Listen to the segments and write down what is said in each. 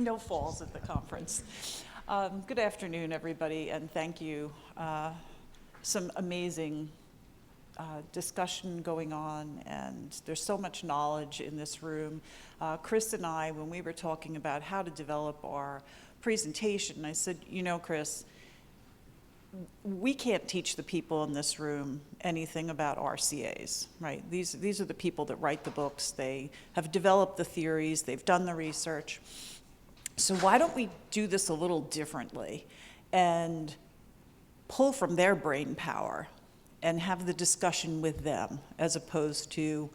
No falls at the conference. Good afternoon, everybody, and thank you. Some amazing discussion going on, and there's so much knowledge in this room. Chris and I, when we were talking about how to develop our presentation, I said, you know, Chris, we can't teach the people in this room anything about RCAs, right? These are the people that write the books. They have developed the theories. They've done the research. So why don't we do this a little differently and pull from their brain power and have the discussion with them as opposed to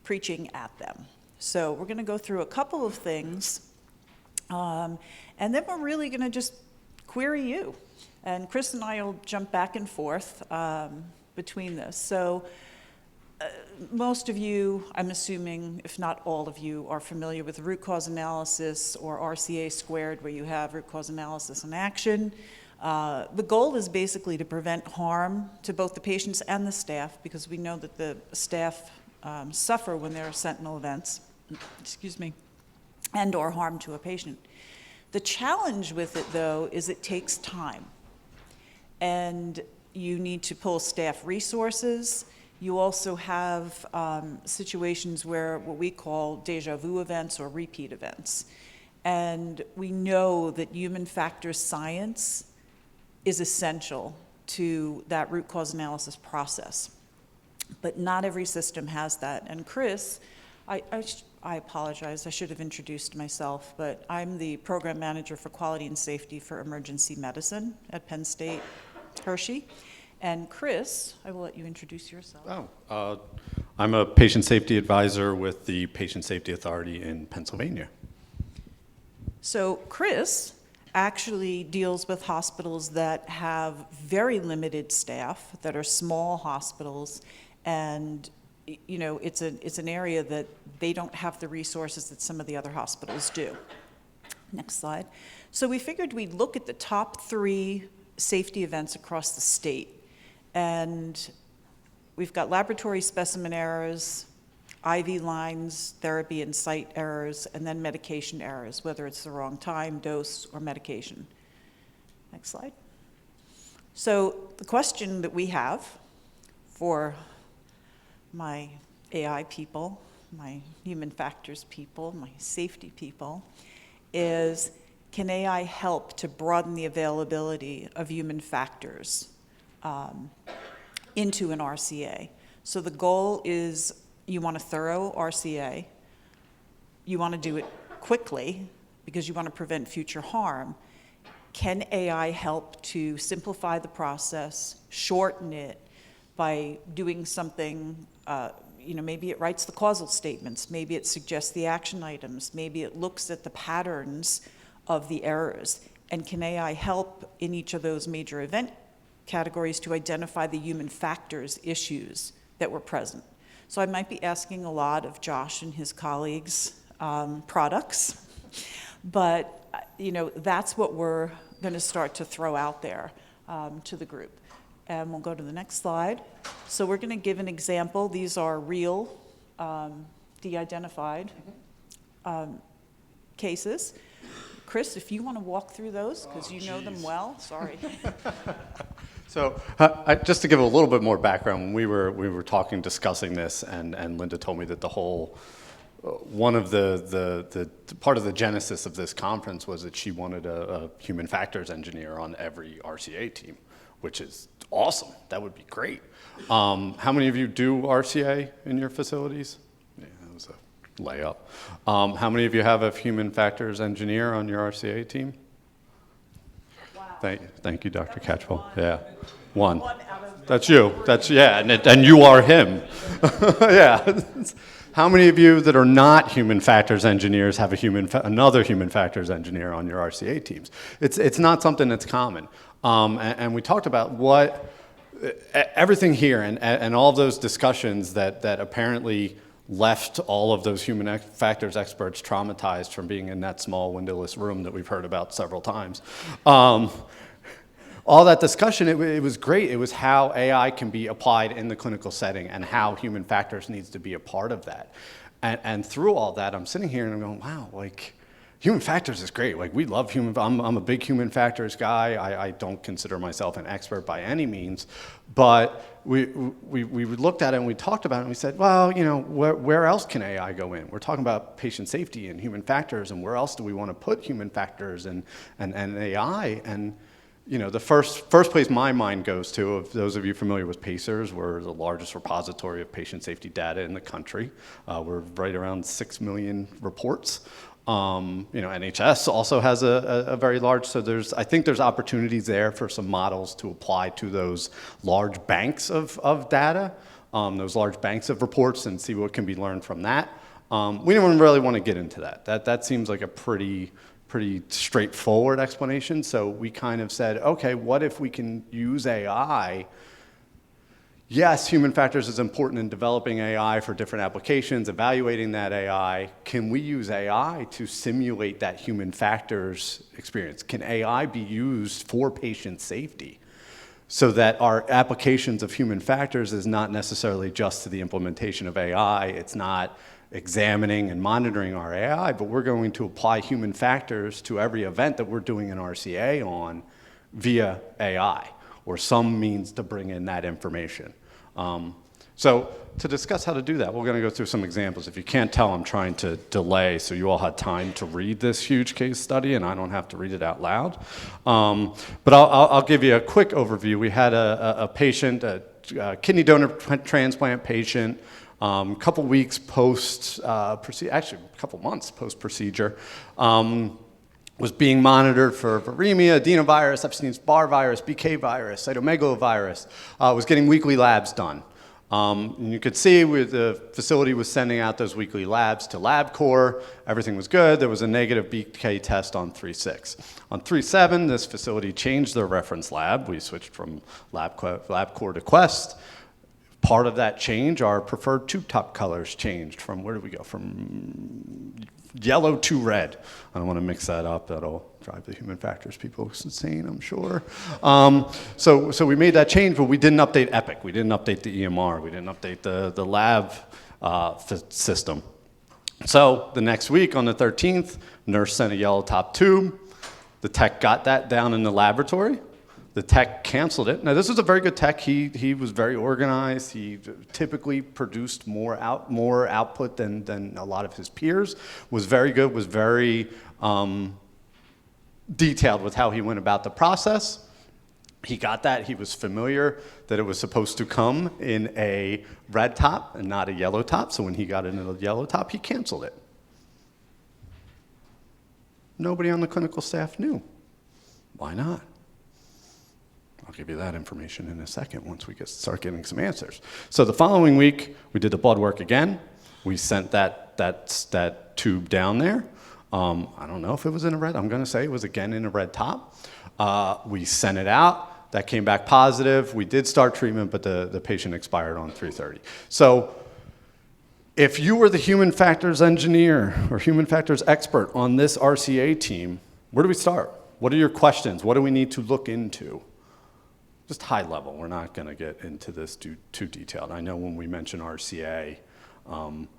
preaching at them. So we're going to go through a couple of things, and then we're really going to just query you. And Chris and I will jump back and forth between this. So most of you, I'm assuming, if not all of you, are familiar with root cause analysis or RCA squared, where you have root cause analysis and action. The goal is basically to prevent harm to both the patients and the staff, because we know that the staff suffer when there are sentinel events, excuse me, and or harm to a patient. The challenge with it, though, is it takes time. And you need to pull staff resources. You also have situations where what we call deja vu events or repeat events. And we know that human factors science is essential to that root cause analysis process. But not every system has that. And Chris, I apologize, I should have introduced myself, but I'm the program manager for quality and safety for emergency medicine at Penn State Hershey. And Chris, I will let you introduce yourself. I'm a patient safety advisor with the Patient Safety Authority in Pennsylvania. So Chris actually deals with hospitals that have very limited staff, that are small hospitals, and you know, it's an area that they don't have the resources that some of the other hospitals do. Next slide. So we figured we'd look at the top 3 safety events across the state. And we've got laboratory specimen errors, IV lines, therapy and site errors, and then medication errors, whether it's the wrong time, dose, or medication. Next slide. So the question that we have for my AI people, my human factors people, my safety people, is can AI help to broaden the availability of human factors into an RCA? So the goal is you want a thorough RCA, you want to do it quickly because you want to prevent future harm. Can AI help to simplify the process, shorten it by doing something, maybe it writes the causal statements, maybe it suggests the action items, maybe it looks at the patterns of the errors, and can AI help in each of those major event categories to identify the human factors issues that were present? So I might be asking a lot of Josh and his colleagues' products, but that's what we're going to start to throw out there to the group. And we'll go to the next slide. So we're going to give an example. These are real, de-identified cases. Chris, if you want to walk through those, because you know them well, sorry. So just to give a little bit more background, when we were talking, discussing this, and Linda told me that the whole, one of the part of the genesis of this conference was that she wanted a human factors engineer on every RCA team, which is awesome. That would be great. How many of you do RCA in your facilities? Yeah, that was a layup. How many of you have a human factors engineer on your RCA team? Wow. Thank you, Dr. Catchpole. Yeah, one. That's you. And you are him. Yeah. How many of you that are not human factors engineers have another human factors engineer on your RCA teams? It's not something that's common. And we talked about everything here and all of those discussions that apparently left all of those human factors experts traumatized from being in that small windowless room that we've heard about several times. All that discussion, it was great. It was how AI can be applied in the clinical setting and how human factors needs to be a part of that. And through all that, I'm sitting here and I'm going, wow, human factors is great. Like, we love I'm a big human factors guy. I don't consider myself an expert by any means, but we looked at it and we talked about it and we said, well, where else can AI go in? We're talking about patient safety and human factors, and where else do we want to put human factors and AI? And the first place my mind goes to, of those of you familiar with Pacers, we're the largest repository of patient safety data in the country. We're right around 6 million reports. NHS also has a very large, so I think there's opportunities there for some models to apply to those large banks of data, those large banks of reports, and see what can be learned from that. We don't really want to get into that. That seems like a pretty straightforward explanation. So we kind of said, okay, what if we can use AI? Yes, human factors is important in developing AI for different applications, evaluating that AI. Can we use AI to simulate that human factors experience? Can AI be used for patient safety so that our applications of human factors is not necessarily just to the implementation of AI? It's not examining and monitoring our AI, but we're going to apply human factors to every event that we're doing an RCA on via AI, or some means to bring in that information. So to discuss how to do that, we're going to go through some examples. If you can't tell, I'm trying to delay so you all had time to read this huge case study and I don't have to read it out loud. But I'll give you a quick overview. We had a patient, a kidney donor transplant patient, a couple weeks post-procedure, actually a couple months post-procedure, was being monitored for viremia, adenovirus, Epstein-Barr virus, BK virus, cytomegalovirus, was getting weekly labs done. And you could see the facility was sending out those weekly labs to LabCorp. Everything was good. There was a negative BK test on 3/6. On 3/7, this facility changed their reference lab. We switched from LabCorp to Quest. Part of that change, our preferred tube top colors changed from, where did we go? From yellow to red. I don't want to mix that up. That'll drive the human factors people insane, I'm sure. So we made that change, but we didn't update Epic. We didn't update the EMR. We didn't update the lab system. So the next week, on the 13th, nurse sent a yellow top tube. The tech got that down in the laboratory. The tech canceled it. Now, this was a very good tech. He was very organized. He typically produced more output than a lot of his peers. Was very good, was very detailed with how he went about the process. He got that. He was familiar that it was supposed to come in a red top and not a yellow top. So when he got it in a yellow top, he canceled it. Nobody on the clinical staff knew. Why not? I'll give you that information in a second once we start getting some answers. So the following week, we did the blood work again. We sent that tube down there. I don't know if it was in a red. I'm going to say it was again in a red top. We sent it out. That came back positive. We did start treatment, but the patient expired on 3/30. So if you were the human factors engineer or human factors expert on this RCA team, where do we start? What are your questions? What do we need to look into? Just high level. We're not going to get into this too detailed. I know when we mention RCA,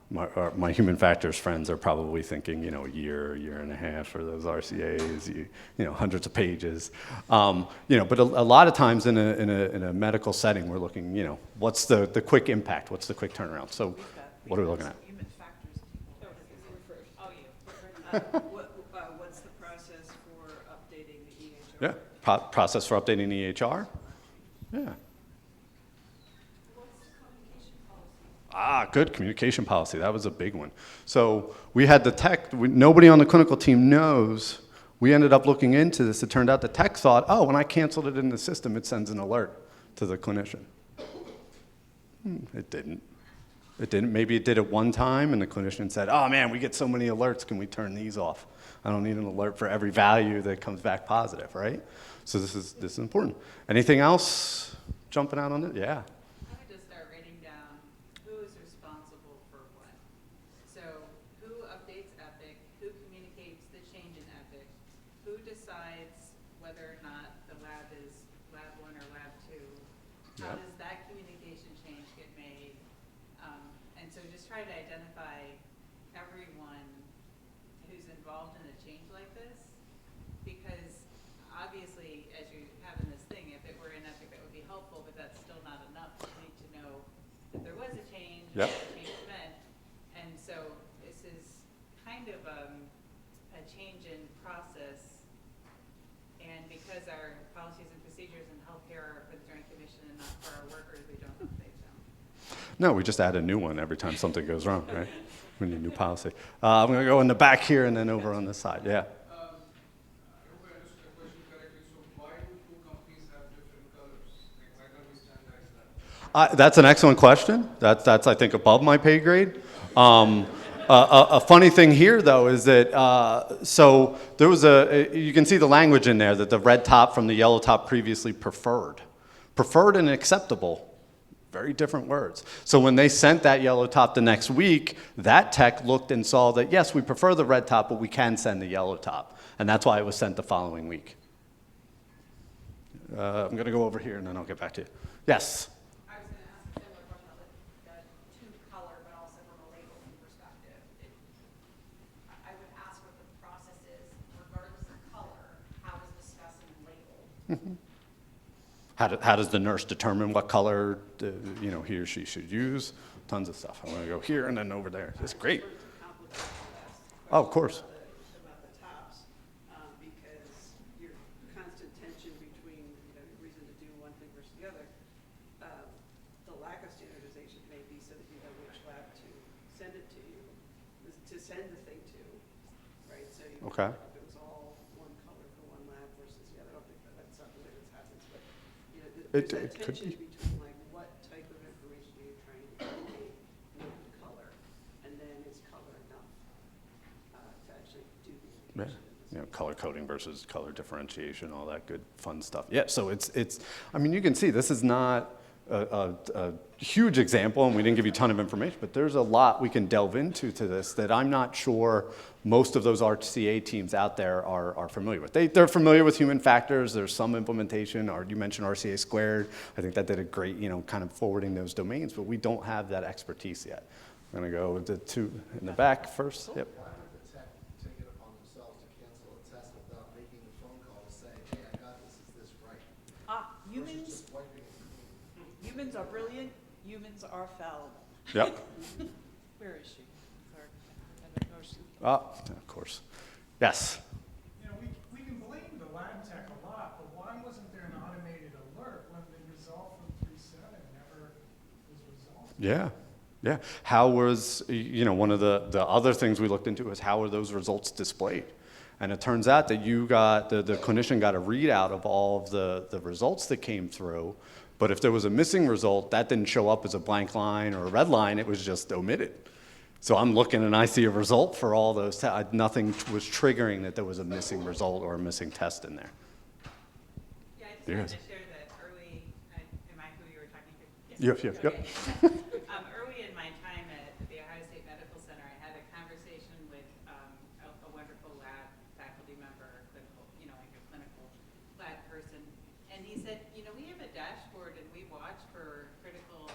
my human factors friends are probably thinking, a year and a half for those RCAs, hundreds of pages. But a lot of times in a medical setting, we're looking, what's the quick impact? What's the quick turnaround? So what are we looking at? Human factors people. What's the process for updating the EHR? Yeah, process for updating the EHR? Yeah. What's the communication policy? Good communication policy. That was a big one. So we had the tech. Nobody on the clinical team knows. We ended up looking into this. It turned out the tech thought, when I canceled it in the system, it sends an alert to the clinician. It didn't. It didn't. Maybe it did it one time, and the clinician said, oh, man, we get so many alerts. Can we turn these off? I don't need an alert for every value that comes back positive, right? So this is important. Anything else jumping out on it? Yeah. I would just start writing down who is responsible for what. So who updates Epic, who communicates the change in Epic, who decides whether or not the lab is lab 1 or lab 2, how does that communication change get made? And so just try to identify everyone who's involved involved in a change like this? Because obviously, as you have in this thing, if it were in Epic, that would be helpful, but that's still not enough. You need to know that there was a change, Yep. what the change meant. And so this is kind of a change in process. And because our policies and procedures in healthcare are for the Joint Commission and not for our workers, we don't update them. No, we just add a new one every time something goes wrong, right? We need a new policy. I'm going to go in the back here and then over on this side. Yeah. I hope I understood the question correctly. So why do two companies have different colors? Like, why can't we standardize that? That's an excellent question. That's I think, above my pay grade. A funny thing here, though, is that, so there was you can see the language in there that the red top from the yellow top previously preferred. Preferred and acceptable, very different words. So when they sent that yellow top the next week, that tech looked and saw that, yes, we prefer the red top, but we can send the yellow top. And that's why it was sent the following week. I'm going to go over here, and then I'll get back to you. Yes? I was going to ask a similar question about the tube color, but also from a labeling perspective. I would ask what the process is, regardless of color, how is discussed and labeled? How does the nurse determine what color he or she should use? Tons of stuff. I'm going to go here and then over there. It's great. Oh, of course. About the tops, because your constant tension between, reason to do one thing versus the other, the lack of standardization may be so that you know which lab to send it to you, to send the thing to, right? So you Okay. if it was all one color for one lab versus the other, I don't think that's something that happens, but there's that It could tension be. between like what type of information are you trying to communicate with the color, and then is color enough to actually do the Yeah. indication? Color coding versus color differentiation, all that good fun stuff. Yeah, so it's I mean, you can see this is not a huge example, and we didn't give you a ton of information, but there's a lot we can delve into to this that I'm not sure most of those RCA teams out there are familiar with. They're familiar with human factors. There's some implementation, or you mentioned RCA squared. I think that did a great, kind of forwarding those domains, but we don't have that expertise yet. I'm going to go with the two in the back first. Yep. Why would the tech take it upon themselves to cancel a test without making the phone call to say, hey, I got this, is this right? Versus Humans, just wiping it clean. humans are brilliant, humans are fallible. Yep. Where is she? Sorry. I don't know if she- Of course. Yes. We can blame the lab tech a lot, but why wasn't there an automated alert when the result from 3.7 never was resolved? Yeah. Yeah. How was, one of the other things we looked into is how were those results displayed? And it turns out that you got, the clinician got a readout of all of the results that came through, but if there was a missing result, that didn't show up as a blank line or a red line, it was just omitted. So I'm looking and I see a result for all those, nothing was triggering that there was a missing result or a missing test in there. Yeah, I just Yes. wanted to share that early, am I who you were talking to? Yep. Okay. Early in my time at the Ohio State Medical Center, I had a conversation with a wonderful lab faculty member, like a clinical lab person, and he said, we have a dashboard and we watch for critical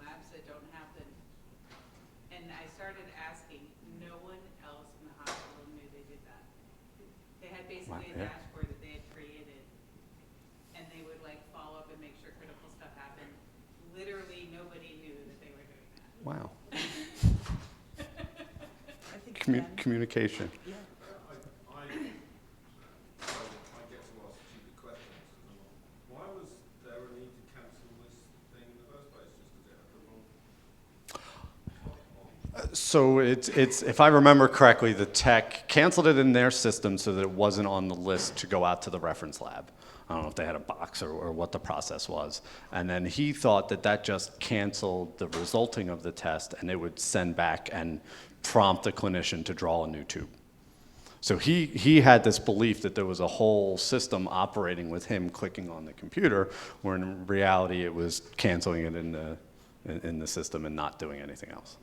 labs that don't happen. And I started asking, no one else in the hospital knew they did that. They had basically a Wow, yeah. dashboard that they had created, and they would follow up and make sure critical stuff happened. Literally, nobody knew that they were doing that. Wow. I think Ken- Communication. Yeah. I get to ask stupid questions. Why was there a need to cancel this thing in the first place? Just because it had the wrong. So it's if I remember correctly, the tech canceled it in their system so that it wasn't on the list to go out to the reference lab. I don't know if they had a box or what the process was. And then he thought that just canceled the resulting of the test, and it would send back and prompt the clinician to draw a new tube. So he had this belief that there was a whole system operating with him clicking on the computer, where in reality it was canceling it in the system and not doing anything else.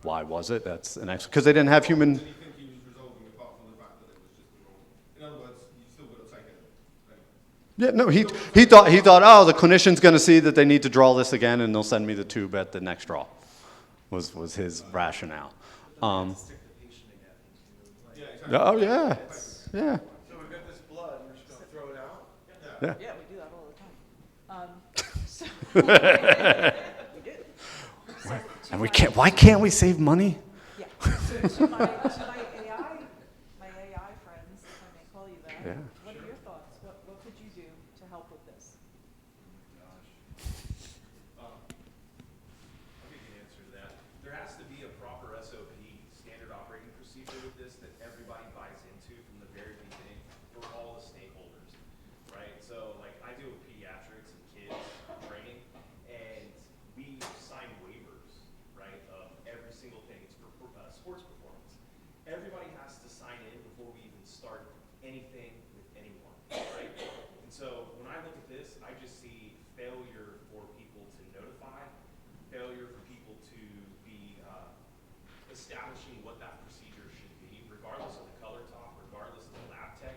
Why was it? That's an excellent, because they didn't have human. Did he think he was resolving apart from the fact that it was just the wrong? In other words, you still got to take it anyway. Yeah, no, he thought, oh, the clinician's going to see that they need to draw this again, and they'll send me the tube at the next draw. Was his rationale. Yeah, Oh, yeah, yeah. So we've got this blood, we're just gonna throw it out? Yeah. Yeah, we do that all the time. So, we do. So to And we my- can't, why can't we save money? Yeah. To my AI friends, if I may call you that, Yeah. what are your thoughts? What could you do to help with this? I'll give you an answer to that. There has to be a proper SOP, standard operating procedure with this that everybody buys into from the very beginning for all the stakeholders, right? So like I deal with pediatrics and kids training, and we sign waivers, right, of every single thing. It's for sports performance. Everybody has to sign in before we even start anything with anyone, right? And so when I look at this, I just see failure for people to notify, failure for people to be establishing what that procedure should be, regardless of the color top, regardless of the lab tech.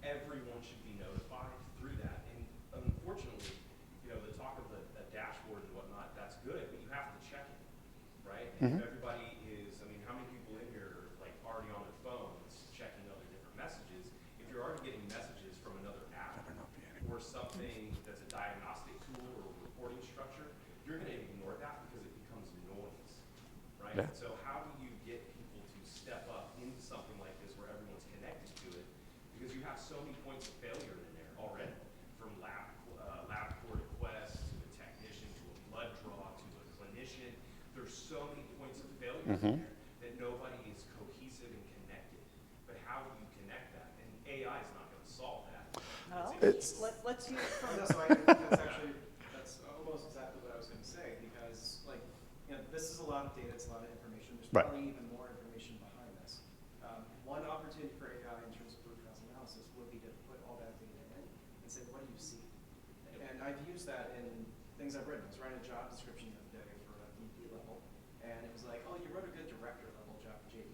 Everyone should be notified through that. And unfortunately, you know, the talk of the dashboard and whatnot, that's good, but you have to check it, right? And if everybody is, I mean, how many people in here are like already on their phones checking other different messages? If you're already getting messages from another app or something that's a diagnostic tool or a reporting structure, you're going to ignore that because it becomes noise, right? Yeah. So how do you get people to step up into something like this where everyone's connected to it? Because you have so many points of failure in there already, from lab core request to a technician to a blood draw to a clinician. There's so many points of failure in there that nobody is cohesive and connected. But how do you connect that? And AI is not going to solve that. Well, It's- let's hear it from. No, so that's almost exactly what I was gonna say, because like, you know, this is a lot of data, it's a lot of information, there's Right. probably even more information behind this. One opportunity for AI in terms of root cause analysis would be to put all that data in and say, what do you see? And I've used that in things I've written. I was writing a job description the other day for a VP level, and it was like, oh, you wrote a good director level job for JD.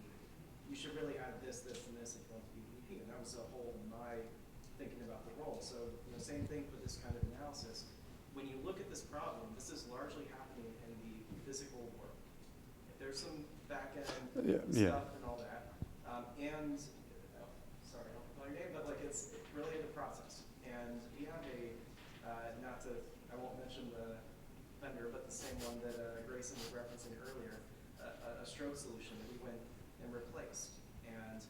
You should really add this, this, and this if you want to be VP. And that was a whole in my thinking about the role. So, you know, same thing for this kind of analysis. When you look at this problem, this is largely happening in the physical work. There's some back end Yeah. stuff and all that. And, sorry, I don't know your name, but like it's really the process. And we have I won't mention the vendor, but the same one that Grayson was referencing earlier, a stroke solution that we went and replaced. And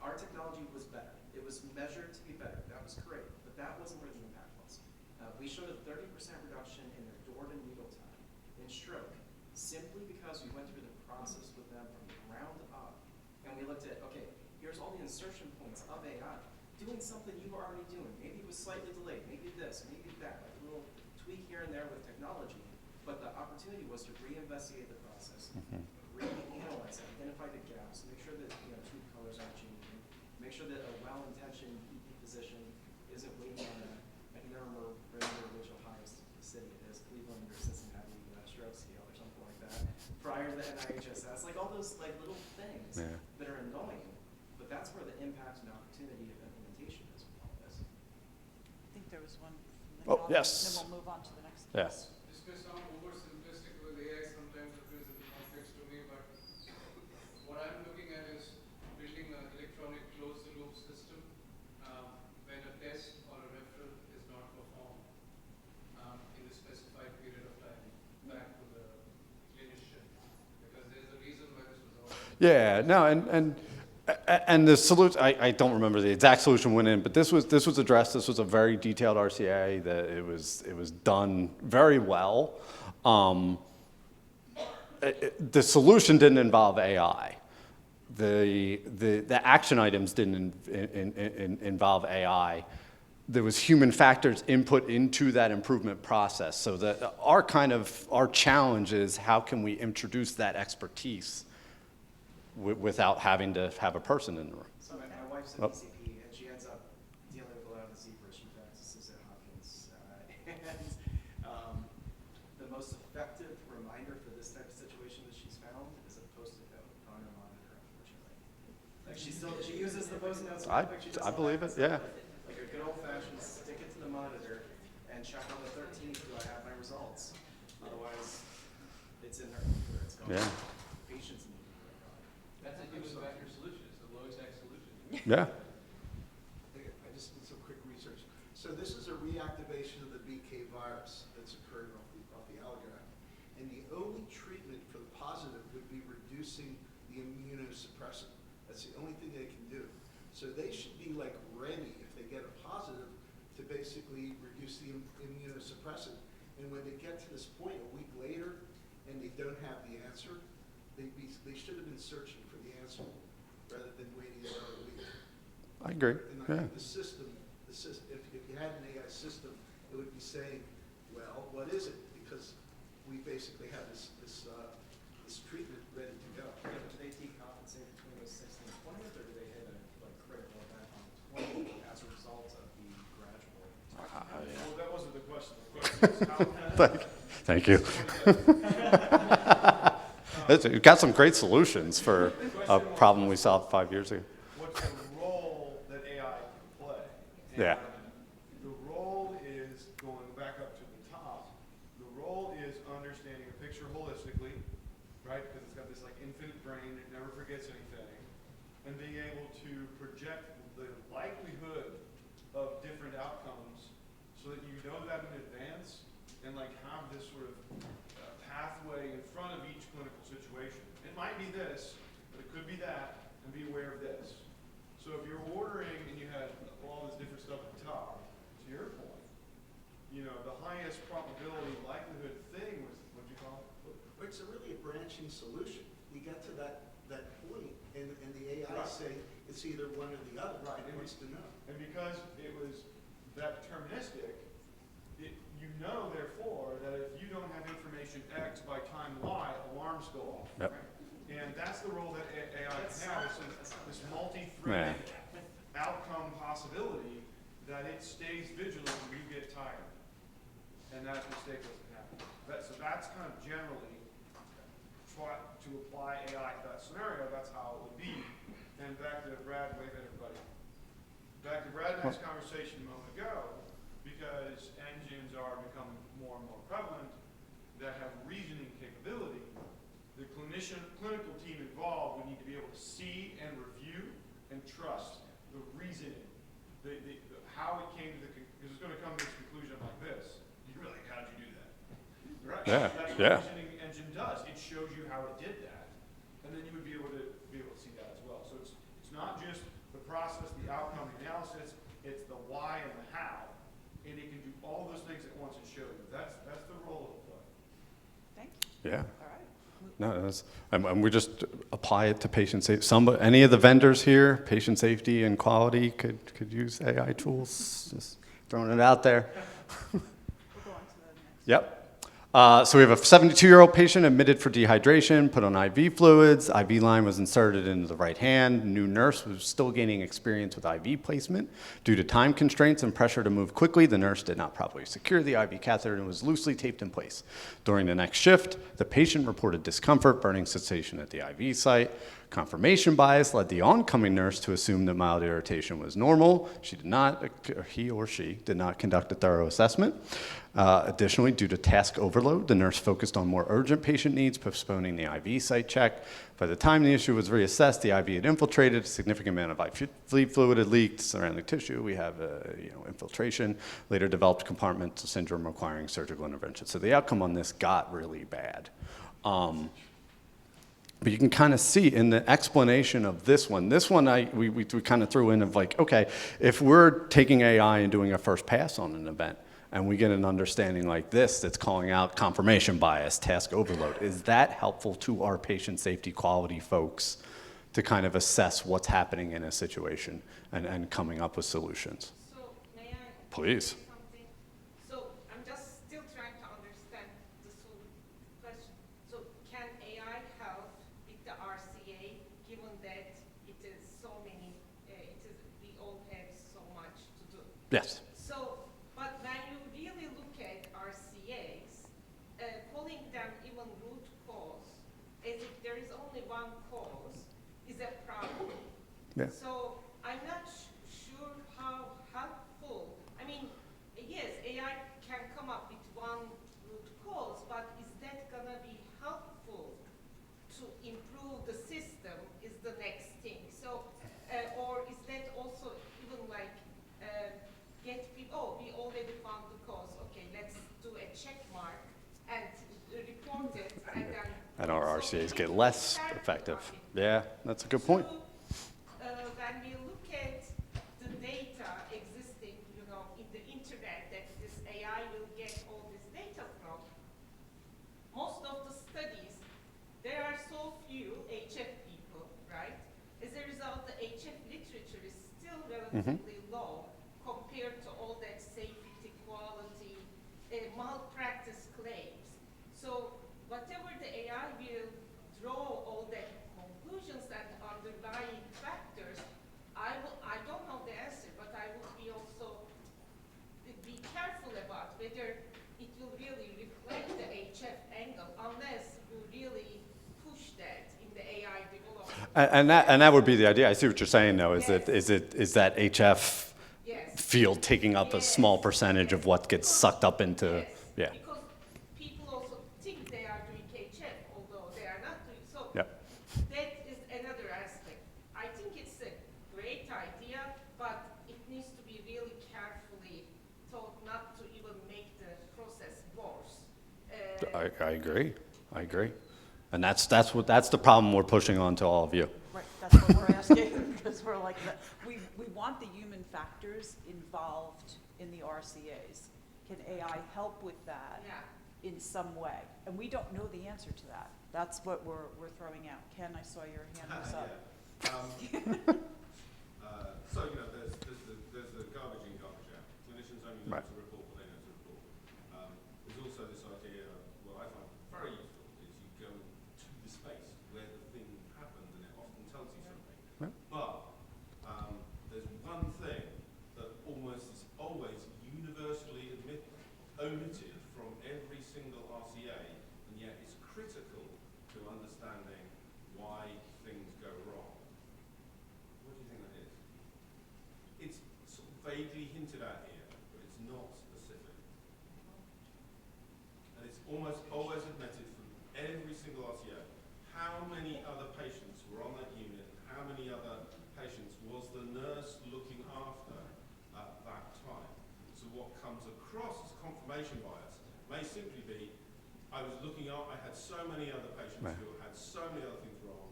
our technology was better. It was measured to be better. That was great, but that wasn't where the impact was. We showed a 30% reduction in their door to needle time in stroke, simply because we went through the process with them from the ground up. And we looked at, okay, here's all the insertion points of AI, doing something you were already doing. Maybe it was slightly delayed, maybe this, maybe that, like a little tweak here and there with technology. But the opportunity was to reinvestigate the process, reanalyze it, identify the gaps, make sure that tube colors aren't changing, make sure that a well-intentioned EP physician isn't waiting on a number, which Ohio's city it is, Cleveland or Cincinnati stroke scale or something like that, prior to the NIHSS, like all those like little things that are annoying, but that's where the impact and opportunity of implementation is with all this. I think there was one. from the Oh, audience, yes. Then we'll move on to the next. Yeah. This may sound oversimplistic with AI, sometimes it is in context to me, but what I'm looking at is building an electronic closed-loop system when a test or a referral is not performed in the specified period of time back to the clinician, because there's a reason why this was all. Yeah, no, and the solution, I don't remember the exact solution went in, but this was addressed. This was a very detailed RCA that it was done very well. The solution didn't involve AI. The action items didn't involve AI. There was human factors input into that improvement process. So that our challenge is how can we introduce that expertise without having to have a person in the room. So my wife's an ECP, and she ends up dealing with a lot of the zebras. She practices at Hopkins. And the most effective reminder for this type of situation that she's found is a Post-it note on her monitor, unfortunately. Like she uses the Post-it notes. I believe it, yeah. Like a good old-fashioned stick it to the monitor and check on the 13th, do I have my results? Otherwise, it's in her computer. It's gone. Yeah. Patience need to be going on. That's a human factor solution. It's a low-tech solution. Yeah. I just did some quick research. So this is a reactivation of the BK virus that's occurring off the allograft. And the only treatment for the positive would be reducing the immunosuppressant. That's the only thing they can do. So they should be like ready if they get a positive to basically reduce the immunosuppressant. And when they get to this point a week later and they don't have the answer, they should have been searching for the answer rather than waiting another week. I agree. And I Yeah. think the system, if you had an AI system, it would be saying, well, what is it? Because we basically have this treatment ready to go. Yeah, but do they decompensate between the 6th and 20th, or do they hit a critical event on the 20th as a result of the gradual? Well, that wasn't the question. The question is how. Thank you. You've got some great solutions for a problem we solved 5 years ago. What's the role that AI can play? Yeah. And the role is, going back up to the top, the role is understanding a picture holistically, right? Because it's got this like infinite brain, it never forgets anything. And being able to project the likelihood of different outcomes so that you know that in advance and like have this sort of pathway in front of each clinical situation. It might be this, but it could be that, and be aware of this. So if you're ordering and you had all this different stuff at the top, to your point, you know, the highest probability likelihood thing was, what'd you call it? It's really a branching solution. You get to that point, and the AI Right. say it's either one or the other. Right. It wants to know. And because it was that deterministic, you know, therefore, that if you don't have information X by time Y, alarms go off. Yep. Right? And that's the role that AI can have, is this multi-threaded outcome possibility that it stays vigilant when you get tired. And that mistake doesn't happen. So that's kind of generally, try to apply AI to that scenario, that's how it would be. And back to Brad, wave at everybody. Back to Brad and I's conversation a moment ago, because engines are becoming more and more prevalent that have reasoning capability, the clinical team involved would need to be able to see and review and trust the reasoning, how it came to the, because it's going to come to this conclusion like this. You're like, how did you do that? Right? Yeah, That's what yeah. the reasoning engine does. It shows you how it did that, and then you would be able to see that as well. So it's not just the process, the outcome, the analysis. It's the why and the how, and it can do all those things at once and show you. That's the role of play. Thank you. Yeah. All right. No, that's, and we just apply it to patient safety. Any of the vendors here, patient safety and quality, could use AI tools. Just throwing it out there. We'll go on to the next. Yep. So we have a 72-year-old patient admitted for dehydration, put on IV fluids. IV line was inserted into the right hand. New nurse was still gaining experience with IV placement. Due to time constraints and pressure to move quickly, the nurse did not properly secure the IV catheter and was loosely taped in place. During the next shift, the patient reported discomfort, burning sensation at the IV site. Confirmation bias led the oncoming nurse to assume that mild irritation was normal. He or she did not conduct a thorough assessment. Additionally, due to task overload, the nurse focused on more urgent patient needs, postponing the IV site check. By the time the issue was reassessed, the IV had infiltrated, a significant amount of IV fluid had leaked, surrounding tissue. We have infiltration, later developed compartmental syndrome requiring surgical intervention. So the outcome on this got really bad. But you can kind of see in the explanation of this one we kind of threw in of like, okay, if we're taking AI and doing a first pass on an event, and we get an understanding like this that's calling out confirmation bias, task overload, is that helpful to our patient safety quality folks to kind of assess what's happening in a situation and coming up with solutions? So may I? Please. say something? So I'm just still trying to understand this whole question. So can AI help with the RCA, given that it is so many, we all have so much to do? Yes. So, but when you really look at RCAs, calling them even root cause, as if there is only one cause, is a problem. Yeah. So I'm not sure how helpful. I mean, yes, AI can come up with one root cause, but is that gonna be helpful to improve the system? Is the next thing. So, or is and our RCAs get less effective. Yeah, that's a good point. When we look at the data existing, in the internet that this AI will get all this data from, most of the studies, there are so few HF people, right? As a result, the HF literature is still relatively low compared to all that safety, quality, malpractice claims. So whatever the AI will draw all the conclusions and underlying factors, I don't know the answer, but I will be also be careful about whether it will really reflect the HF angle unless you really push that in the AI development. And that would be the idea. I see what you're saying, though. Is Yes. is that HF Yes. field taking up a small percentage of what gets sucked up into? Yes. Yeah. Because people also think they are doing HF, although they are not doing so. Yep. That is another aspect. I think it's a great idea, but it needs to be really carefully thought not to even make the process worse. I agree. I agree. And that's the problem we're pushing on to all of you. Right, that's what we're asking, because we're like, we want the human factors involved in the RCAs. Can AI help with that Yeah. in some way? And we don't know the answer to that. That's what we're throwing out. Ken, I saw your hand was up. So, there's the garbage in, garbage out. Clinicians only know Right. to report what they know to report. There's also this idea, what I find very useful, is you go to the space where the thing happened and it often tells you something. Yeah. But there's one thing that almost is always universally omitted from every single RCA, and yet is critical to understanding why things go wrong. What do you think that is? It's sort of vaguely hinted at here, but it's not specific. And it's almost always admitted from every single RCA. How many other patients were on that unit? How many other patients was the nurse looking after at that time? So what comes across as confirmation bias may simply be, I was looking up, I had so many other patients Right. who had so many other things wrong,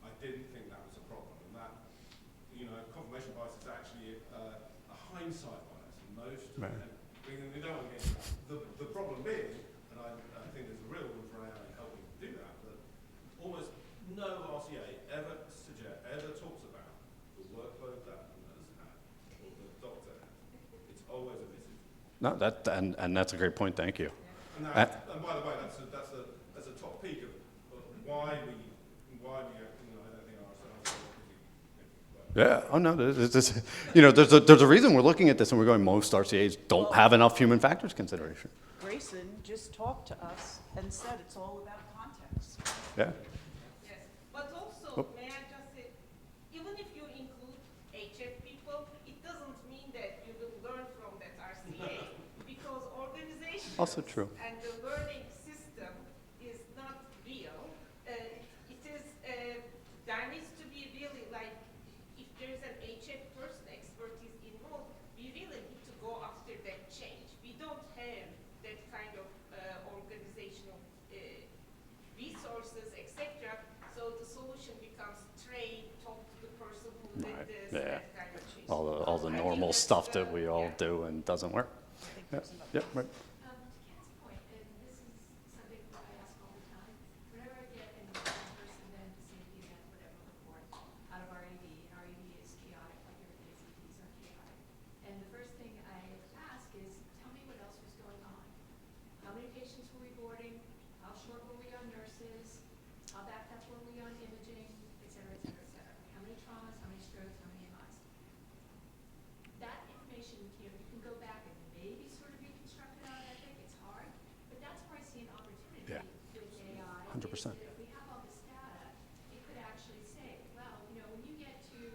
I didn't think that was a problem. And that, confirmation bias is actually a hindsight bias. And most, Right. we don't want to get into that. The problem being, and I think there's a real room for AI in helping do that, that almost no RCA ever talks about the workload that the nurse had or the doctor had. It's always omitted. No, and that's a great point. Thank you. And by the way, that's a top peak of why we I don't think our Yeah. Oh no. There's a reason we're looking at this and we're going. Most RCAs don't have enough human factors consideration. Grayson just talked to us and said it's all about context. Yeah. Yes, but also, Oh. may I just say, even if you include HF people, it doesn't mean that you will learn from that RCA, because organizations Also true. and the learning system is not real. It is, there needs to be really like, if there's an HF person expertise involved, we really need to go after that change. We don't have that kind of organizational resources, etc. So the solution becomes train, talk to the person who did Right. this, Yeah. that kind of change. All the I think normal that's stuff the- that we all yeah. do and doesn't work. I think Yeah. there's another. Yep. Right. To Ken's point, and this is something that I ask all the time, whenever I get an adverse event, safety event, whatever report out of RED, and RED is chaotic, like everything ACTs are chaotic. And the first thing I ask is, tell me what else was going on. How many patients were we boarding? How short were we on nurses? How backed up were we on imaging, et cetera, et cetera, et cetera. How many traumas, how many strokes, how many MIs? That information, you can go back and maybe sort of reconstruct it out of Epic. It's hard, but that's where I see an opportunity Yeah. with AI. 100%. is that if we have all this data, it could actually say, well, when you get to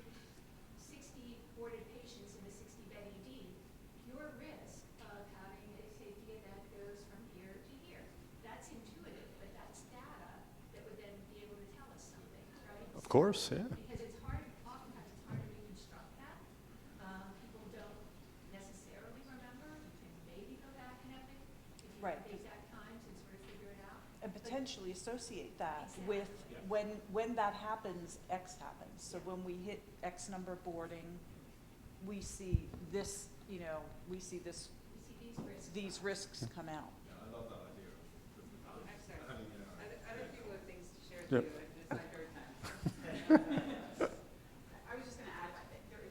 60 boarded patients in a 60-bed ED, your risk of having a safety event goes from here to here. That's intuitive, but that's data that would then be able to tell us something, right? Of course. Yeah. Because it's hard, oftentimes it's hard to reconstruct that. People don't necessarily remember. You can maybe go back in Epic if you Right. have the exact times and sort of figure it out. And But exponentially associate that with when that happens, X happens. So when we hit X number boarding, we see this, you know, we see this, these risks come out. Yeah, I love that idea. I'm sorry. Other people have things to share Yep. too, and it's my third time. I was just gonna add,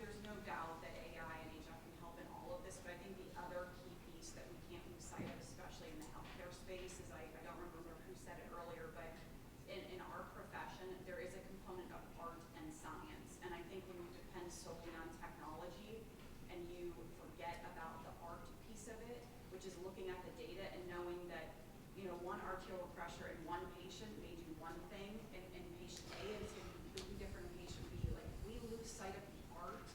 there's no doubt that AI and HF can help in all of this, but I think the other key piece that we can't lose sight of, especially in the healthcare space, is I don't remember who said it earlier, but in our profession, there is a component of art and science. And I think when you depend solely on technology and you forget about the art piece of it, which is looking at the data and knowing that, you know, one arterial pressure in one patient may do one thing, and patient A is going to be completely different in patient B. Like, if we lose sight of the art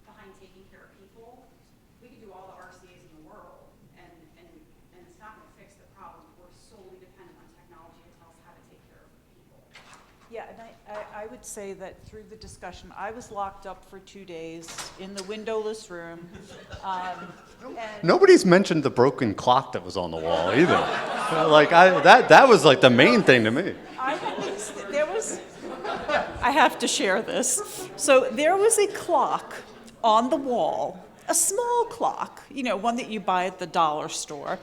behind taking care of people, we could do all the RCAs in the world, and it's not going to fix the problem. We're solely dependent on technology to tell us how to take care of people. Yeah, and I would say that through the discussion, I was locked up for 2 days in the windowless room. And Nobody's mentioned the broken clock that was on the wall either. Like that was like the main thing to me. I have to share this. So there was a clock on the wall, a small clock, you know, one that you buy at the dollar store,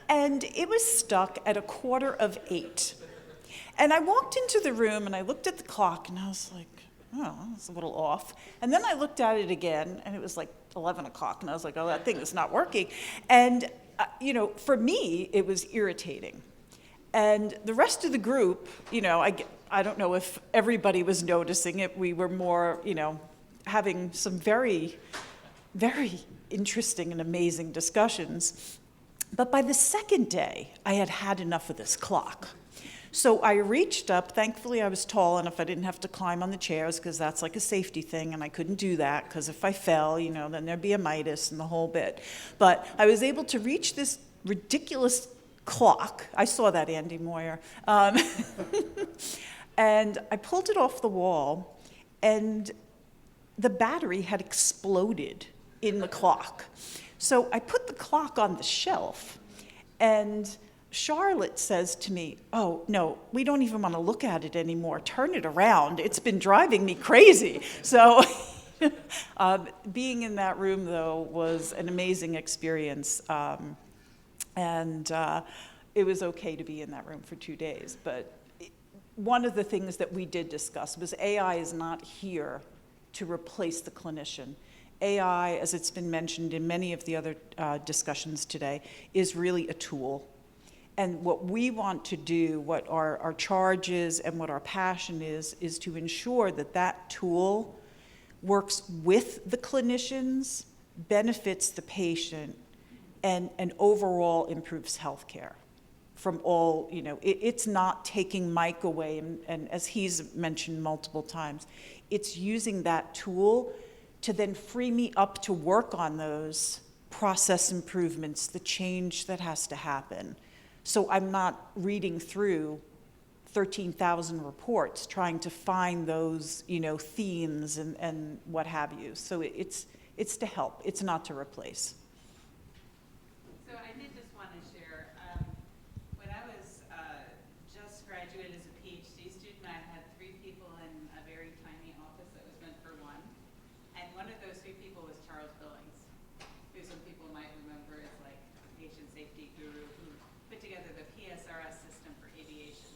and it was stuck at 7:45. And I walked into the room and I looked at the clock and I was like, oh, that's a little off. And then I looked at it again and it was like 11 o'clock and I was like, oh, that thing is not working. And, you know, for me, it was irritating. And the rest of the group, you know, I don't know if everybody was noticing it. We were more, you know, having some very, very interesting and amazing discussions. But by the second day, I had had enough of this clock. So I reached up. Thankfully, I was tall enough I didn't have to climb on the chairs because that's like a safety thing, and I couldn't do that because if I fell, you know, then there'd be a mitis and the whole bit. But I was able to reach this ridiculous clock. I saw that, Andy Moyer. And I pulled it off the wall, and the battery had exploded in the clock. So I put the clock on the shelf, and Charlotte says to me, oh, no, we don't even want to look at it anymore. Turn it around. It's been driving me crazy. So being in that room, though, was an amazing experience. And it was okay to be in that room for 2 days. But one of the things that we did discuss was AI is not here to replace the clinician. AI, as it's been mentioned in many of the other discussions today, is really a tool. And what we want to do, what our charge is and what our passion is to ensure that that tool works with the clinicians, benefits the patient, and overall improves healthcare from all, you know, it's not taking Mike away, and as he's mentioned multiple times, it's using that tool to then free me up to work on those process improvements, the change that has to happen. So I'm not reading through 13,000 reports trying to find those, you know, themes and what have you. So it's to help, it's not to replace. So I did just want to share, when I was just graduated as a PhD student, I had 3 people in a very tiny office that was meant for one. And one of those 3 people was Charles Billings, who some people might remember as like a patient safety guru who put together the PSRS system for aviation.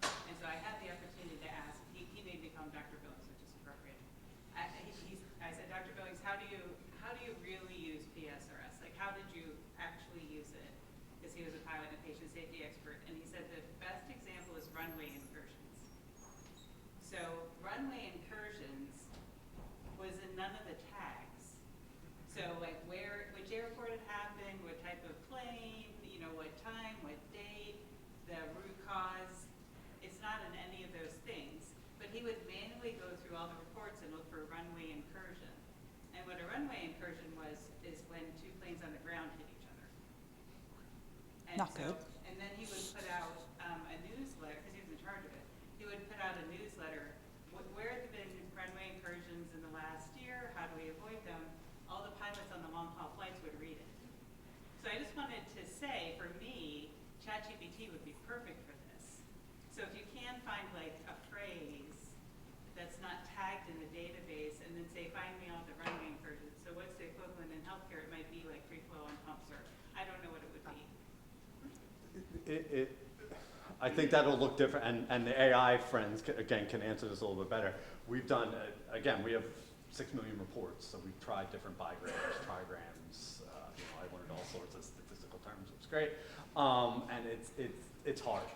And so I had the opportunity to ask, he made me call him Dr. Billings, which is appropriate. I said, Dr. Billings, how do you really use PSRS? Like, how did you actually use it? Because he was a pilot and patient safety expert. And he said the best example is runway incursions. So runway incursions was in none of the tags. So like which airport it happened, what type of plane, you know, what time, what date, the root cause. It's not in any of those things. But he would manually go through all the reports and look for a runway incursion. And what a runway incursion is when 2 planes on the ground hit each other. And Not good. And then he would put out a newsletter, because he was in charge of it. He would put out a newsletter. Where have there been runway incursions in the last year? How do we avoid them? All the pilots on the long-haul flights would read it. So I just wanted to say, for me, ChatGPT would be perfect for this. So if you can find like a phrase that's not tagged in the database and then say, find me all the running versions. So what's the equivalent in healthcare? It might be like free flow on pumps, or I don't know what it would be. I think that'll look different, and the AI friends, again, can answer this a little bit better. We've done, again, we have 6 million reports, so we've tried different bigrams, trigrams, I learned all sorts of statistical terms, which is great, and it's hard.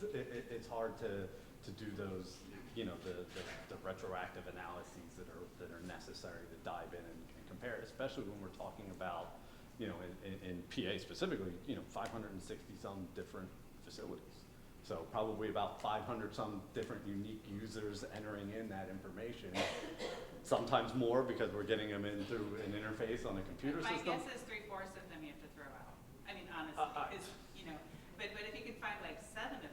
It's hard to do those, the retroactive analyses that are necessary to dive in and compare, especially when we're talking about, in PA specifically, 560 some different facilities. So probably about 500 some different unique users entering in that information. Sometimes more because we're getting them in through an interface on a computer My system. guess is 3/4 of them you have to throw out. I mean, honestly, but if you could find like 7 of them.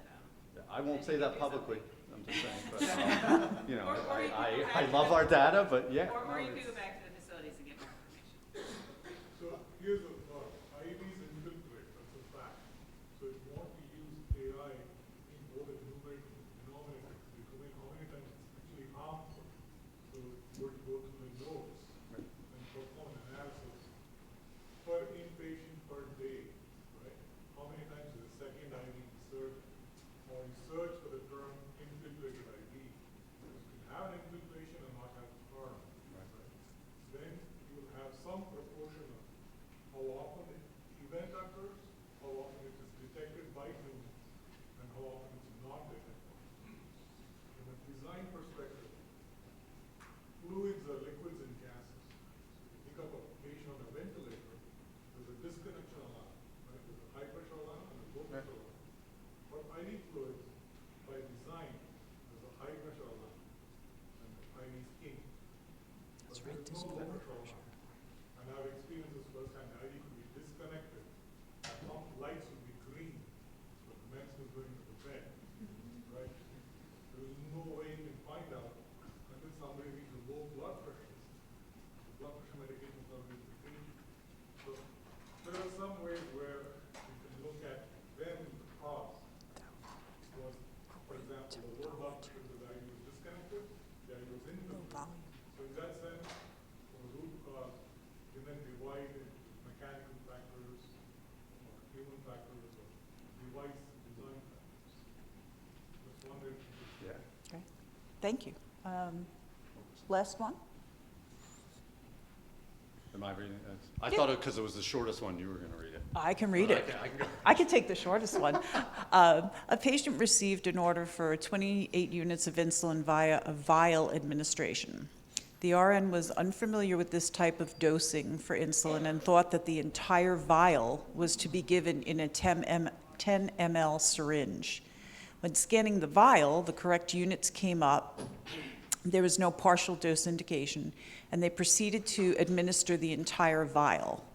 I won't say that publicly, I'm just saying, but, Or you could go I back love to our data, but yeah. Or you no, could go it's- back to the facilities and get more information. So here's a thought, IVs infiltrate, that's a fact. So if you want to use AI in both the numeric and denominator, you can make how many times it's actually harmful. So you would go to the notes and perform an analysis per inpatient per day, right? How many times is the second IV inserted? Or you search for the term infiltrated IV. Because you can have an infiltration and not have harm, right? Then you will have some proportion of how often the event occurs, how often it is detected by humans, and how often it's not detected. From a design perspective, fluids are liquids and gases. So if you pick up a patient on a ventilator, there's a disconnection alarm, right? There's a high pressure alarm and a low pressure alarm. For IV fluids, by design, there's a high pressure alarm and IV is in. But there's no low pressure alarm. And I've experienced this firsthand. The IV could be disconnected. Some lights would be green, but the medicine is going to the bed, right? There is no way you can find out until somebody reaches low blood pressure. The blood pressure medications are going to be green. So there are some ways where you can look at when the cause was, for example, the low blood pressure because the IV was disconnected, the IV was infiltrated. So in that sense, for the root cause, you then divide it into mechanical factors, or human factors, or device design factors. Just wondering. Yeah. Okay. Thank you. Last one? Am I reading it? I thought it, because it was the shortest one, you were going to read it. I can read it. I can go. I can take the shortest one. A patient received an order for 28 units of insulin via a vial administration. The RN was unfamiliar with this type of dosing for insulin and thought that the entire vial was to be given in a 10 ml syringe. When scanning the vial, the correct units came up. There was no partial dose indication, and they proceeded to administer the entire vial.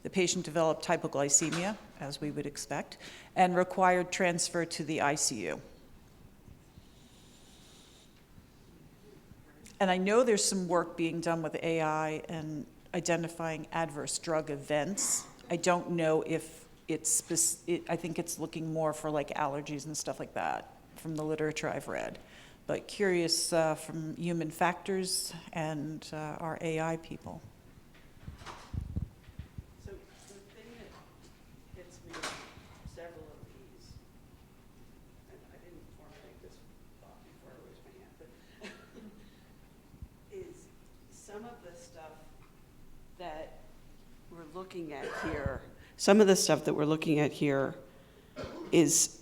The patient developed hypoglycemia, as we would expect, and required transfer to the ICU. And I know there's some work being done with AI and identifying adverse drug events. I don't know if I think it's looking more for like allergies and stuff like that from the literature I've read. But curious from human factors and our AI people. So the thing that hits me, several of these, and I didn't formulate this thought before I raised my hand, but is some of the stuff that we're looking at here, is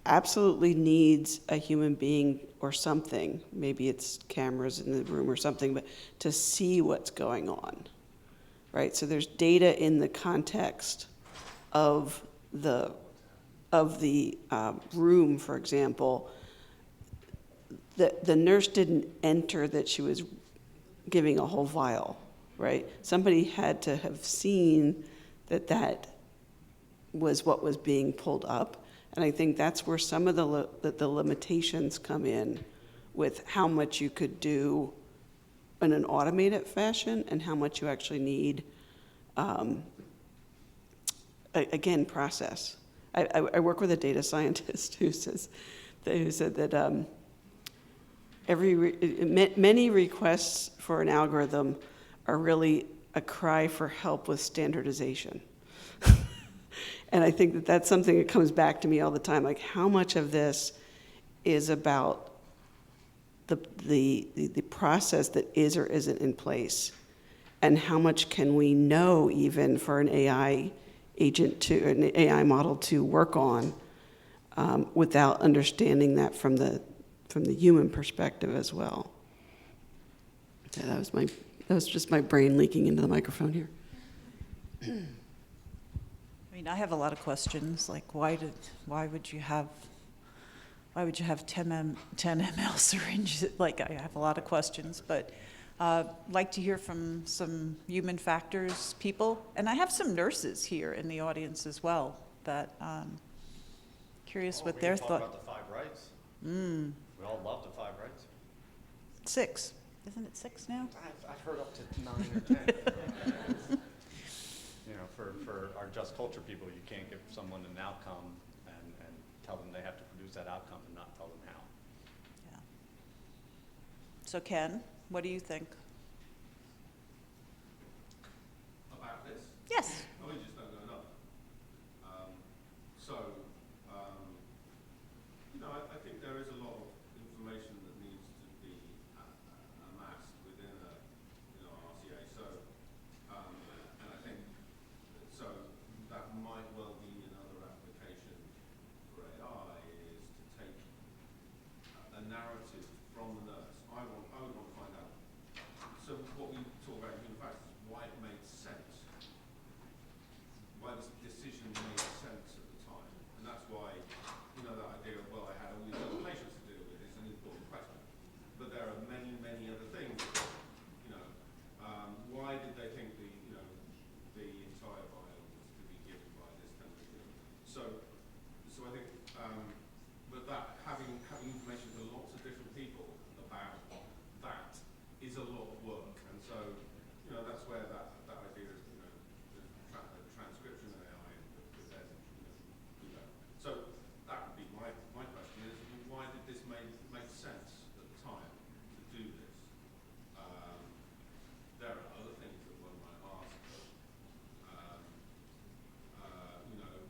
absolutely needs a human being or something, maybe it's cameras in the room or something, but to see what's going on, right? So there's data in the context of the room, for example. The nurse didn't enter that she was giving a whole vial, right? Somebody had to have seen that was what was being pulled up. And I think that's where some of the limitations come in with how much you could do in an automated fashion and how much you actually need, again, process. I work with a data scientist who says who said that many requests for an algorithm are really a cry for help with standardization. And I think that that's something that comes back to me all the time, like how much of this is about the process that is or isn't in place, and how much can we know even for an AI model to work on without understanding that from the human perspective as well. So that was just my brain leaking into the microphone here. I mean, I have a lot of questions, like why would you have 10 ml syringes? Like, I have a lot of questions, but like to hear from some human factors people, and I have some nurses here in the audience as well that curious what their thought. About the 5 rights. We all love the 5 rights. 6, isn't it 6 now? I've heard up to 9 or 10. You know, for our just culture people, you can't give someone an outcome and tell them they have to produce that outcome and not tell them how. Yeah. So Ken, what do you think? About this? Yes. Oh, we just don't know enough. You know, I think there is a lot of information that needs to be amassed within a RCA. So, and I think that might well be another application for AI is to take a narrative from the nurse. I would want to find out. So what we talk about in human factors is why it made sense. Why this decision made sense at the time. And that's why, that idea of, well, I had all these other patients to deal with is an important question. But there are many, many other things that, why did they think the entire vial was to be given by this temperature? So I think, but that having information from lots of different people about that is a lot of work. And so, that's where that idea of, the transcription of AI and the then, do that. So that would be my question is, why did this make sense at the time to do this? There are other things that one might ask,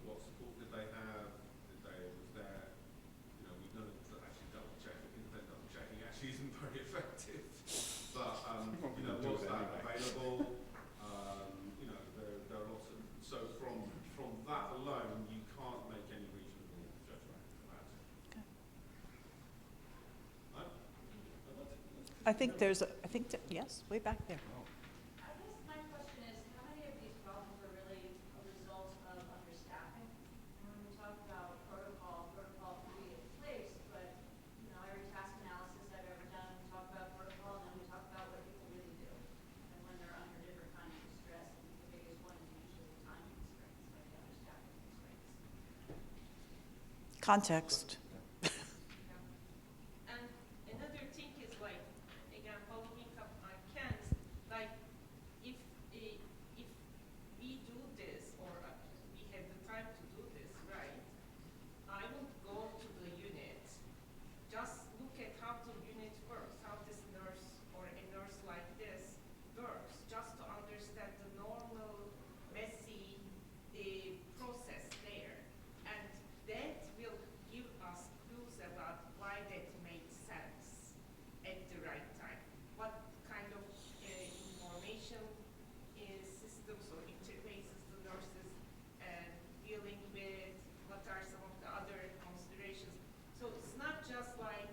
what support did they have? Was there, we know that actually independent double checking actually isn't very effective. But, was that available? There are lots of, so from that alone, you can't make any reasonable judgment about it. Okay. Yes, way back there. I guess my question is, how many of these problems are really a result of understaffing? And when we talk about protocol can be in place, but every task analysis I've ever done, we talk about protocol, and then we talk about what people really do, and when they're under different kinds of stress. And the biggest one is usually the time constraints, like the understaffing constraints. Context. And another thing is like, again, following up on Ken's, like, if we do this, or we have the time to do this, right, I would go to the unit, just look at how the unit works, how this nurse or a nurse like this works, just to understand the normal, messy process there. And that will give us clues about why that made sense at the right time. What kind of information systems or interfaces the nurses dealing with, what are some of the other considerations. So it's not just like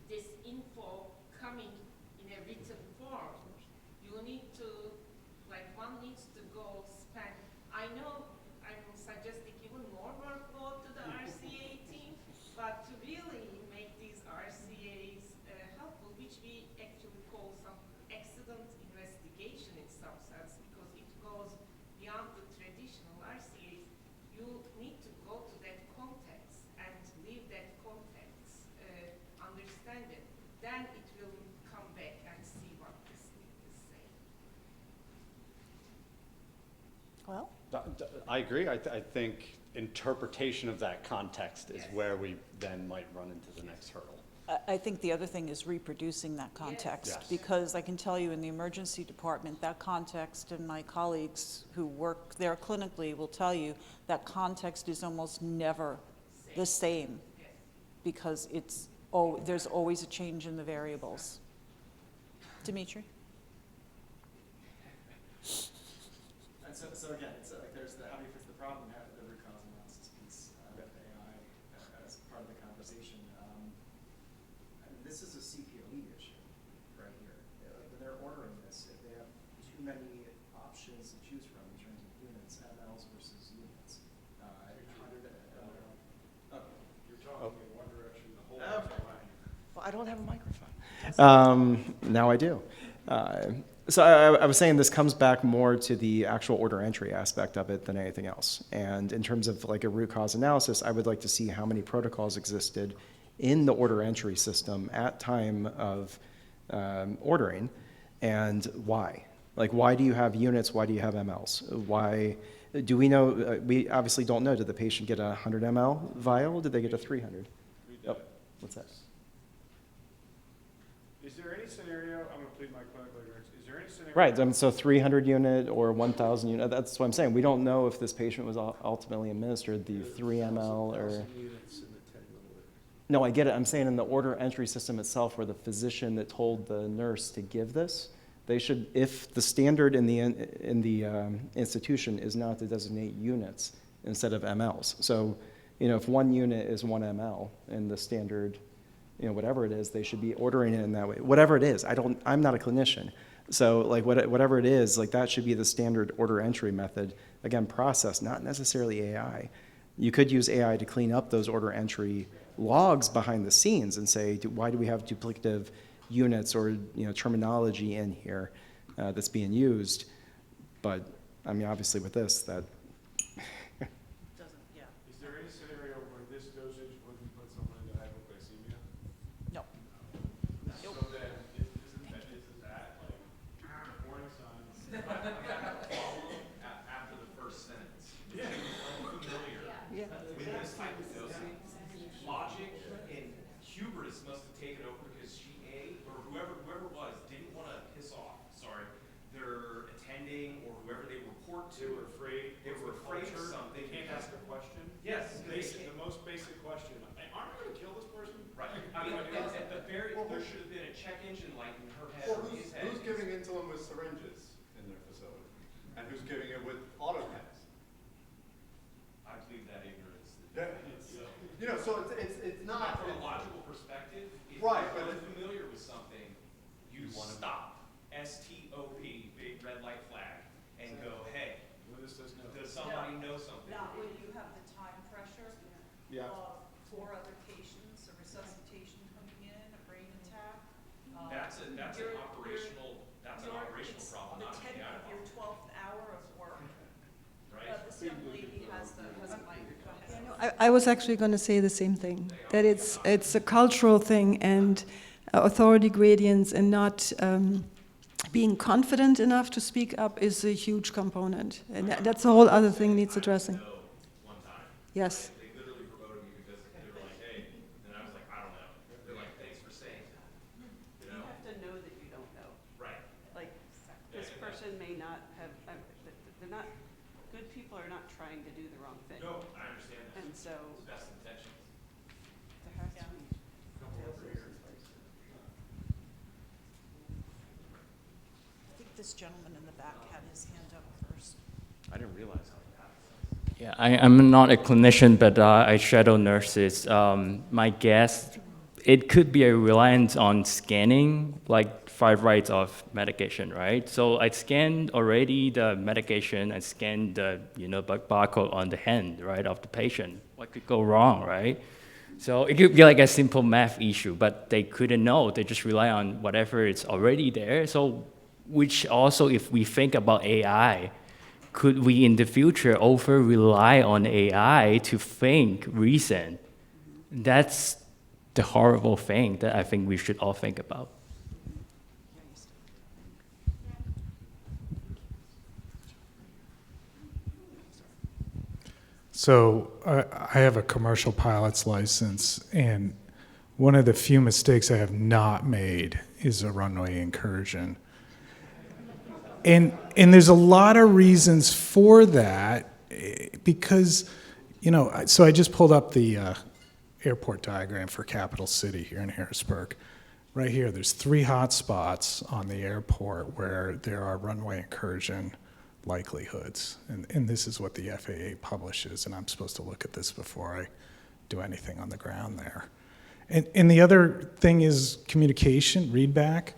this info coming in a written form. You need to, one needs to go spend, I know I'm suggesting even more workload to the RCA team, but to really make these RCAs helpful, which we actually call some accident investigation in some sense, because it goes beyond the traditional RCAs. You need to go to that context and leave that context, understand it. Then it will come back and see what this thing is saying. Well, I agree. I think interpretation of that context is where we then might run into the next hurdle. I think the other thing is reproducing that context. Yes. Because I can tell you in the emergency department, that context, and my colleagues who work there clinically will tell you that context is almost never the same. Because there's always a change in the variables. Dimitri? And so again, it's like there's the how do you fix the problem, and the root cause analysis piece with AI as part of the conversation. I mean, this is a CPOE issue right here. When they're ordering this, if they have too many options to choose from in terms of units, mLs versus units, 100 ml. Oh. You're talking in one direction the whole Okay. time. Well, I don't have a microphone. Now I do. So I was saying this comes back more to the actual order entry aspect of it than anything else. And in terms of like a root cause analysis, I would like to see how many protocols existed in the order entry system at time of ordering and why. Like, why do you have units? Why do you have mLs? Why do we know? We obviously don't know. Did the patient get a 100 ml vial? Did they get a 300? Oh, what's that? Is there any scenario, I'm going to plead my clinical ignorance, is there any scenario? Right, so 300 unit or 1,000 unit, that's what I'm saying. We don't know if this patient was ultimately administered the 3 ml or... Units in the 10 milliliter. No, I get it. I'm saying in the order entry system itself, where the physician that told the nurse to give this, they should, if the standard in the institution is not to designate units instead of mLs. So, if 1 unit is 1 ml in the standard, whatever it is, they should be ordering it in that way. Whatever it is, I'm not a clinician. So like whatever it is, like that should be the standard order entry method. Again, process, not necessarily AI. You could use AI to clean up those order entry logs behind the scenes and say, why do we have duplicative units or terminology in here that's being used? But I mean, obviously with this, that Doesn't, yeah. Is there any scenario where this dosage wouldn't put someone into hypoglycemia? No. So then, isn't that like Warning signs. After the first sentence. Yeah. Unfamiliar with this type of dosing. Logic and hubris must have taken over because she or whoever it was didn't want to piss off, their attending or whoever they report to. They were afraid. They were afraid of something. They can't ask a question. Yes. The most basic question. Aren't I going to kill this person? Right. I mean, at the very, there should have been a check engine light in her head Well, or his head. who's giving insulin with syringes in their facility? And who's giving it with auto pens? I believe that ignorance. So it's not... From a logical perspective, if Right, you're but unfamiliar with something, you stop. S-T-O-P, big red light flag, and go, hey, does somebody know something? Not when you have the time pressure Yeah. of 4 other patients, a resuscitation coming in, a brain attack. That's an operational It's problem, the not an 10th AI of your problem, 12th hour of work. right? This young lady has a mic. Go ahead. I was actually going to say the same thing, that it's a cultural thing and authority gradients and not being confident enough to speak up is a huge component. And that's a whole other thing needs addressing. No, one time. Yes. They literally promoted me because they were like, hey, and I was like, I don't know. They're like, thanks for saying that. You have to know that you don't know. Right. Like, this person may not have, they're not, good people are not trying to do the wrong thing. No, I understand that. And so, It's best intentions. there has to be. I think this gentleman in the back had his hand up first. I didn't realize how that happened. Yeah, I'm not a clinician, but I shadow nurses. My guess, it could be a reliance on scanning, like 5 writes of medication, right? So I scanned already the medication, I scanned the barcode on the hand, right, of the patient. What could go wrong, right? So it could be like a simple math issue, but they couldn't know. They just rely on whatever is already there. So, which also, if we think about AI, could we in the future over rely on AI to think, reason? That's the horrible thing that I think we should all think about. So I have a commercial pilot's license, and one of the few mistakes I have not made is a runway incursion. And there's a lot of reasons for that, because, you know, so I just pulled up the airport diagram for Capital City here in Harrisburg. Right here, there's 3 hot spots on the airport where there are runway incursion likelihoods. And this is what the FAA publishes, and I'm supposed to look at this before I do anything on the ground there. And the other thing is communication, readback.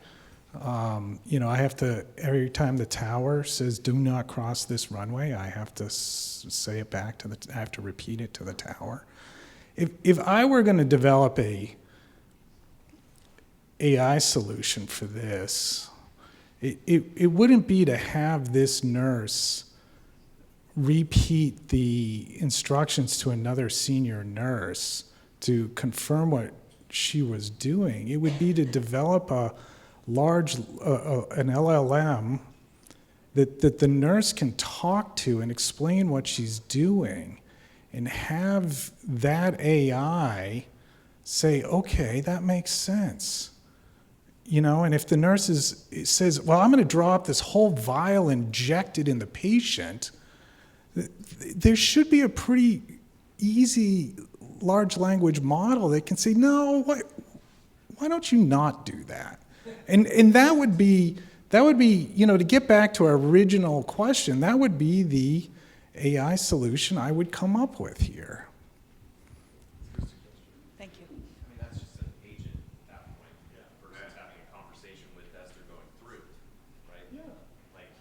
You know, I have to, every time the tower says, do not cross this runway, I have to say it back to I have to repeat it to the tower. If I were going to develop a AI solution for this, it wouldn't be to have this nurse repeat the instructions to another senior nurse to confirm what she was doing. It would be to develop a large, an LLM that the nurse can talk to and explain what she's doing, and have that AI say, okay, that makes sense. You know, and if the nurse says, well, I'm going to draw up this whole vial injected in the patient, there should be a pretty easy large language model that can say, no, why don't you not do that? And that would be, you know, to get back to our original question, that would be the AI solution I would come up with here. Thank you. I mean, that's just an agent at that point, versus having a conversation with as they're going through, right? Yeah. Like,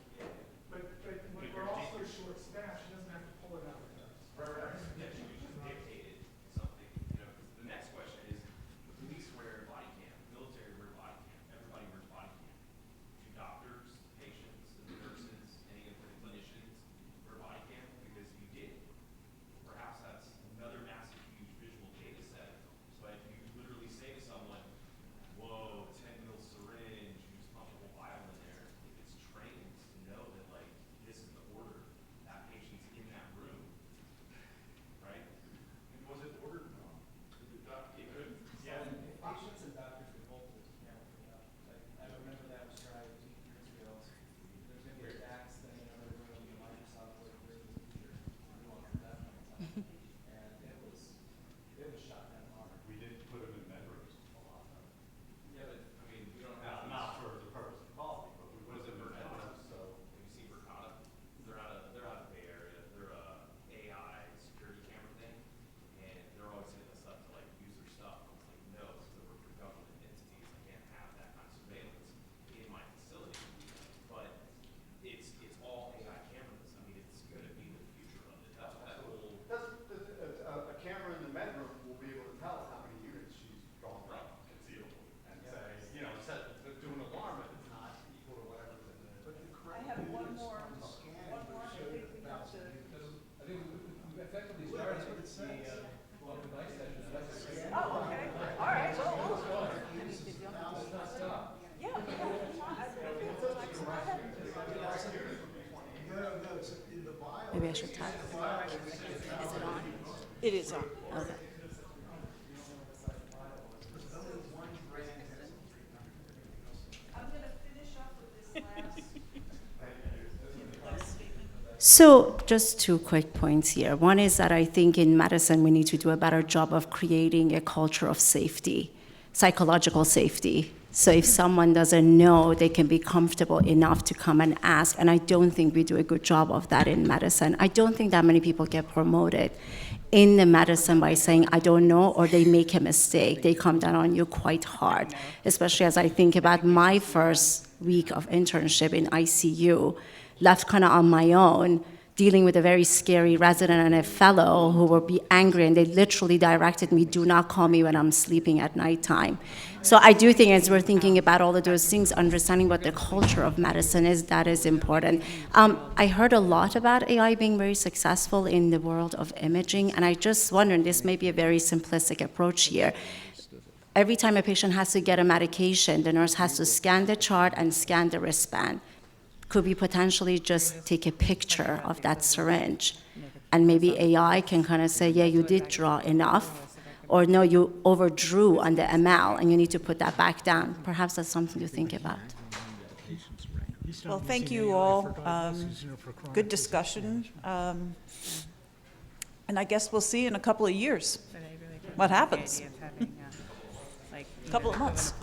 But we're also short-staffed. She doesn't have to pull it out of us. right. Yeah, you just dictated something, you know, 'cause the next question is, police wear body cam, military wear body cam, everybody wears body cam. Do doctors, patients, and nurses, any of the clinicians wear body cam? Because you did. Perhaps that's another massive, huge visual data set. But if you literally say to someone, whoa, 10 mil syringe, you just pump a whole vial in there, it's trained to know that, like, this is the order. That patient's in that room, right? Was it ordered? No. It could. Yeah. Patients and doctors could both use the camera for that. Like, I remember that was tried 2 years ago. There's going to be a DAX thing in another room, the Microsoft would bring the feature at that point in time. And it was shotgun hard. We did put them in bedrooms a lot of them. Yeah, but, I mean, we don't have. Not for the purpose of coffee, but we What put is it, them in Verkada? bedrooms, so. Have you seen Verkada? They're out of Bay Area. They're a AI security camera thing, and they're always hitting us up to, like, use their stuff. I was like, no, because I work for government entities. I can't have that kind of surveillance in my facility. But it's all AI cameras. I mean, it's going to be the future of it. That's what that whole. A camera in the bedroom will be able to tell how many units she's drawn up concealable, and say, you know, do an alarm if it's not equal to whatever's in the. I have one more. I think we have to. I think we effectively started the welcome night session. Oh, okay. All right. Well, Not stop. yeah. Maybe I should type. Is it on? It is on. Okay. I'm going to finish up with this last statement. So just 2 quick points here. One is that I think in medicine we need to do a better job of creating a culture of safety, psychological safety. So if someone doesn't know, they can be comfortable enough to come and ask. And I don't think we do a good job of that in medicine. I don't think that many people get promoted in the medicine by saying, I don't know, or they make a mistake. They come down on you quite hard, especially as I think about my first week of internship in ICU, left kind of on my own, dealing with a very scary resident and a fellow who would be angry, and they literally directed me, do not call me when I'm sleeping at nighttime. So I do think as we're thinking about all of those things, understanding what the culture of medicine is, that is important. I heard a lot about AI being very successful in the world of imaging, and I just wonder, and this may be a very simplistic approach here, every time a patient has to get a medication, the nurse has to scan the chart and scan the wristband. Could we potentially just take a picture of that syringe And maybe AI can kind of say, yeah, you did draw enough, or no, you overdrew on the ML and you need to put that back down. Perhaps that's something to think about. Well, thank you all. Good discussion. And I guess we'll see in a couple of years what happens. Couple of months.